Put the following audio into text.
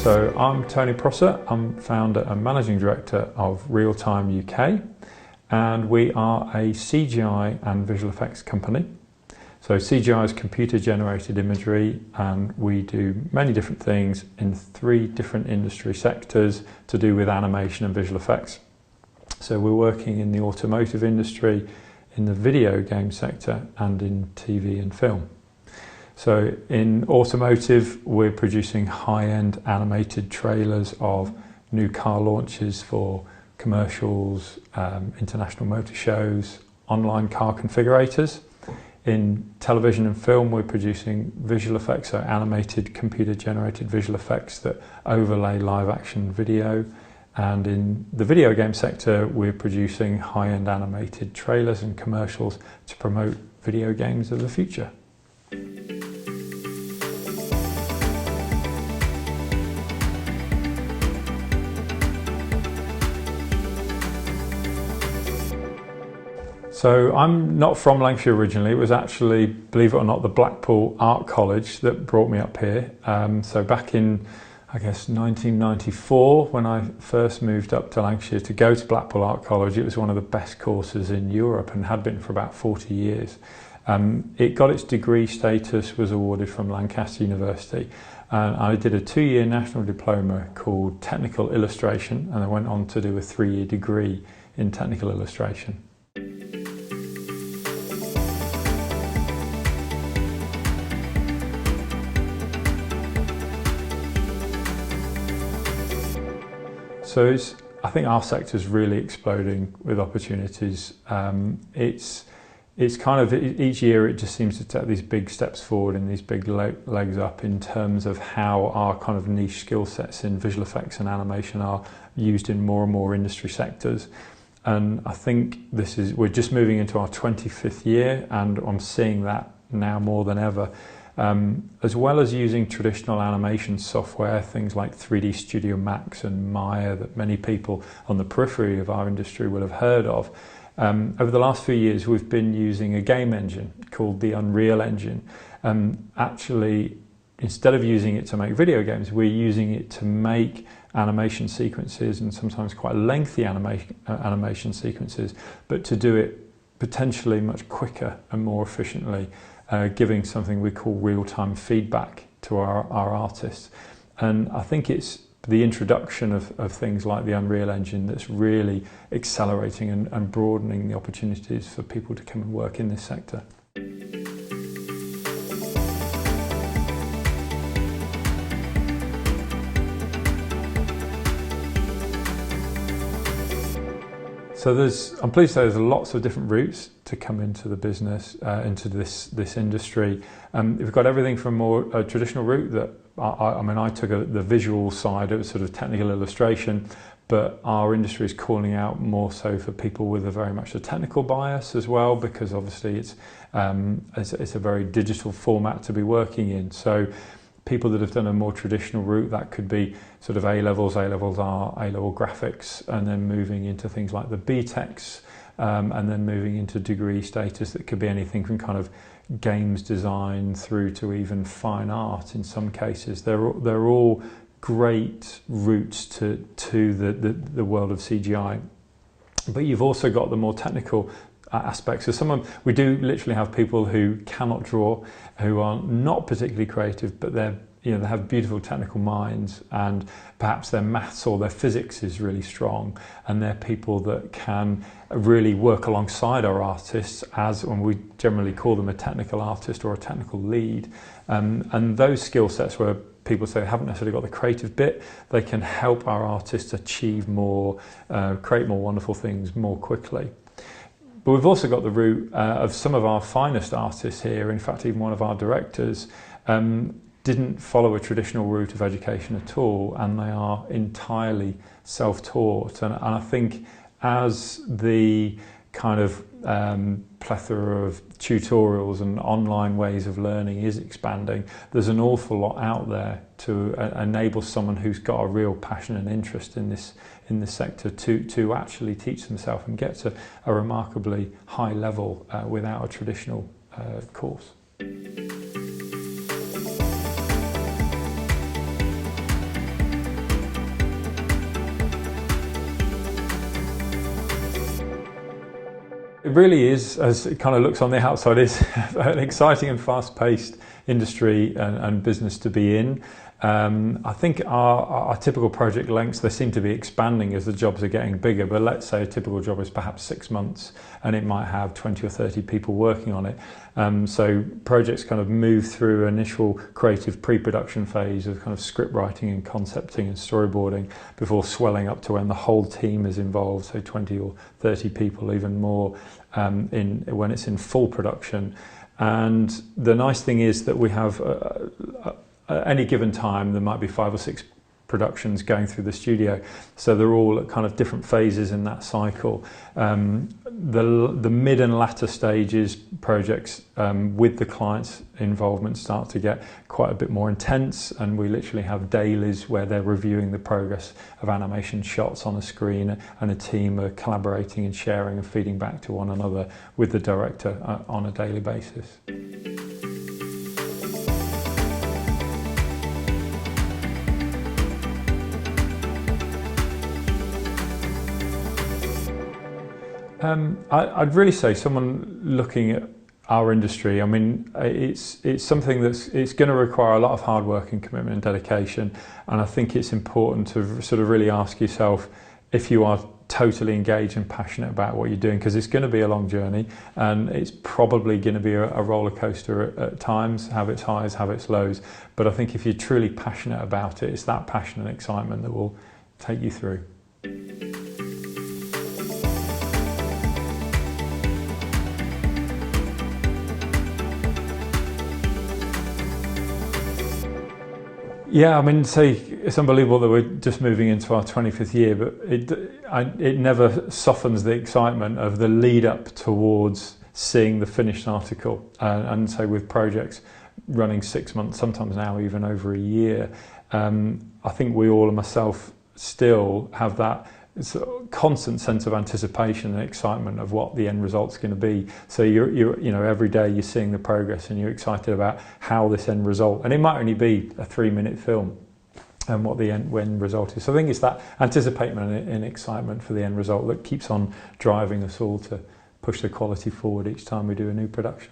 So I'm Tony Prosser, I'm founder and managing director of Realtime UK, and we are a CGI and visual effects company. So CGI is computer generated imagery, and we do many different things in 3 different industry sectors to do with animation and visual effects. So we're working in the automotive industry, in the video game sector, and in TV and film. So in automotive, we're producing high-end animated trailers of new car launches for commercials, international motor shows, online car configurators. In television and film, we're producing visual effects, so animated computer-generated visual effects that overlay live-action video. And in the video game sector, we're producing high-end animated trailers and commercials to promote video games of the future. So I'm not from Lancashire originally. It was actually, believe it or not, the Blackpool Art College that brought me up here. So back in, I guess, 1994, when I first moved up to Lancashire to go to Blackpool Art College, it was one of the best courses in Europe and had been for about 40 years. It got its degree status, was awarded from Lancaster University. And I did a 2-year national diploma called Technical Illustration, and I went on to do a 3-year degree in Technical Illustration. So I think our sector is really exploding with opportunities. It's kind of, each year it just seems to take these big steps forward and these big legs up in terms of how our kind of niche skill sets in visual effects and animation are used in more and more industry sectors. And I think we're just moving into our 25th year, and I'm seeing that now more than ever. As well as using traditional animation software, things like 3D Studio Max and Maya that many people on the periphery of our industry will have heard of. Over the last few years, we've been using a game engine called the Unreal Engine. Actually, instead of using it to make video games, we're using it to make animation sequences, and sometimes quite lengthy animation sequences, but to do it potentially much quicker and more efficiently. Giving something we call real-time feedback to our artists. And I think it's the introduction of things like the Unreal Engine that's really accelerating and broadening the opportunities for people to come and work in this sector. So I'm pleased to say there's lots of different routes to come into the business, into this industry. We've got everything from a traditional route that, I took the visual side, it was sort of technical illustration, but our industry is calling out more so for people with very much a technical bias as well, because obviously it's a very digital format to be working in. So people that have done a more traditional route, that could be sort of A-levels are A-level graphics, and then moving into things like the BTECs, and then moving into degree status that could be anything from kind of games design through to even fine art in some cases. They're all great routes to the world of CGI. But you've also got the more technical aspects. So we do literally have people who cannot draw, who are not particularly creative, but they have beautiful technical minds, and perhaps their maths or their physics is really strong, and they're people that can really work alongside our artists, and we generally call them a technical artist or a technical lead. And those skill sets where people say they haven't necessarily got the creative bit, they can help our artists achieve more, create more wonderful things more quickly. But we've also got the route of some of our finest artists here. In fact, even one of our directors didn't follow a traditional route of education at all, and they are entirely self-taught. And I think as the kind of plethora of tutorials and online ways of learning is expanding, there's an awful lot out there to enable someone who's got a real passion and interest in this sector to actually teach themselves and get to a remarkably high level without a traditional course. It really is, as it kind of looks on the outside, is an exciting and fast-paced industry and business to be in. I think our typical project lengths, they seem to be expanding as the jobs are getting bigger, but let's say a typical job is perhaps 6 months and it might have 20 or 30 people working on it. So projects kind of move through initial creative pre-production phase of kind of script writing and concepting and storyboarding before swelling up to when the whole team is involved, so 20 or 30 people, even more, when it's in full production. And the nice thing is that we have at any given time there might be 5 or 6 productions going through the studio, so they're all at kind of different phases in that cycle. The mid and latter stages projects with the client's involvement start to get quite a bit more intense, and we literally have dailies where they're reviewing the progress of animation shots on a screen, and a team are collaborating and sharing and feeding back to one another with the director on a daily basis. I'd really say someone looking at our industry, I mean, it's something it's going to require a lot of hard work and commitment and dedication, and I think it's important to sort of really ask yourself if you are totally engaged and passionate about what you're doing, because it's going to be a long journey and it's probably going to be a roller coaster at times, have its highs, have its lows, but I think if you're truly passionate about it, it's that passion and excitement that will take you through. Yeah, I mean, say it's unbelievable that we're just moving into our 25th year, but it never softens the excitement of the lead up towards seeing the finished article. And so with projects running 6 months, sometimes now even over a year, I think we all, and myself, still have that constant sense of anticipation and excitement of what the end result's going to be. So you know, every day you're seeing the progress and you're excited about how this end result, and it might only be a 3-minute film, and what the end result is. So I think it's that anticipation and excitement for the end result that keeps on driving us all to push the quality forward each time we do a new production.